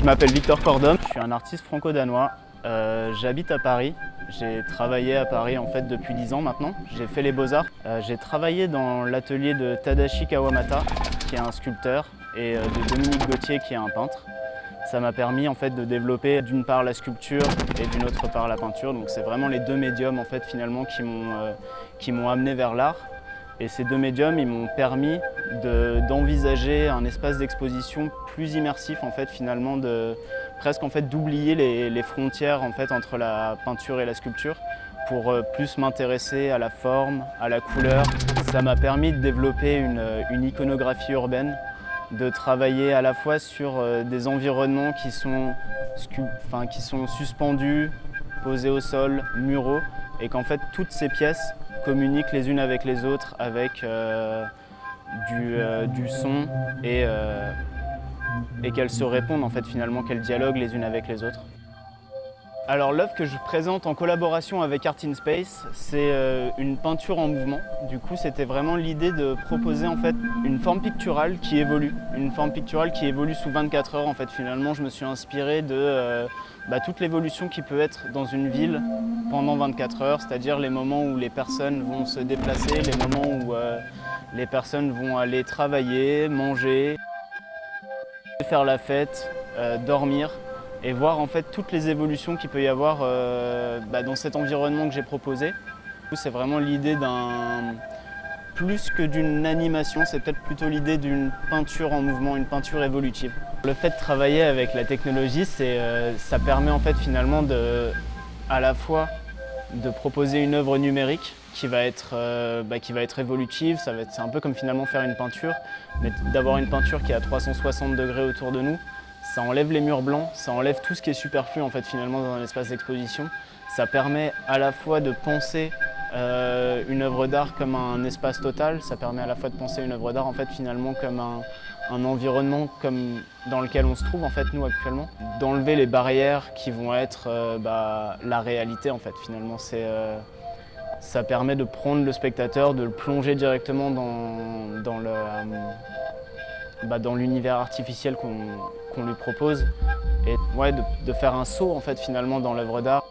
m'appelle Victor Cordom, je suis un artiste franco-danois. J'habite à Paris. J'ai travaillé à Paris en fait depuis 10 ans maintenant. J'ai fait les beaux-arts. J'ai travaillé dans l'atelier de Tadashi Kawamata, qui est un sculpteur, et de Dominique Gauthier, qui est un peintre. Ça m'a permis en fait de développer d'une part la sculpture et d'une autre part la peinture. Donc c'est vraiment les deux médiums en fait finalement qui m'ont amené vers l'art. Et ces deux médiums, ils m'ont permis d'envisager un espace d'exposition plus immersif en fait finalement, presque en fait d'oublier les frontières en fait entre la peinture et la sculpture pour plus m'intéresser à la forme, à la couleur. Ça m'a permis de développer une iconographie urbaine, de travailler à la fois sur des environnements qui sont suspendus, posés au sol, muraux, et qu'en fait toutes ces pièces communiquent les unes avec les autres avec du son et qu'elles se répondent en fait finalement, qu'elles dialoguent les unes avec les autres. Alors l'œuvre que je présente en collaboration avec Art in Space, c'est une peinture en mouvement. Du coup, c'était vraiment l'idée de proposer en fait une forme picturale qui évolue. Une forme picturale qui évolue sous 24 heures. En fait, finalement, je me suis inspiré de toute l'évolution qui peut être dans une ville pendant 24 heures, c'est-à-dire les moments où les personnes vont se déplacer, les moments où les personnes vont aller travailler, manger, faire la fête, dormir. Et voir en fait toutes les évolutions qu'il peut y avoir dans cet environnement que j'ai proposé. C'est vraiment l'idée plus que d'une animation, c'est peut-être plutôt l'idée d'une peinture en mouvement, une peinture évolutive. Le fait de travailler avec la technologie, ça permet en fait finalement à la fois de proposer une œuvre numérique qui va être évolutive, c'est un peu comme finalement faire une peinture, mais d'avoir une peinture qui est à 360 degrés autour de nous. Ça enlève les murs blancs, ça enlève tout ce qui est superflu en fait finalement dans un espace d'exposition. Ça permet à la fois de penser une œuvre d'art comme un espace total, ça permet à la fois de penser une œuvre d'art en fait finalement comme un environnement comme dans lequel on se trouve en fait nous actuellement. D'enlever les barrières qui vont être la réalité en fait finalement. Ça permet de prendre le spectateur, de le plonger directement dans l'univers artificiel qu'on lui propose, et de faire un saut en fait finalement dans l'œuvre d'art.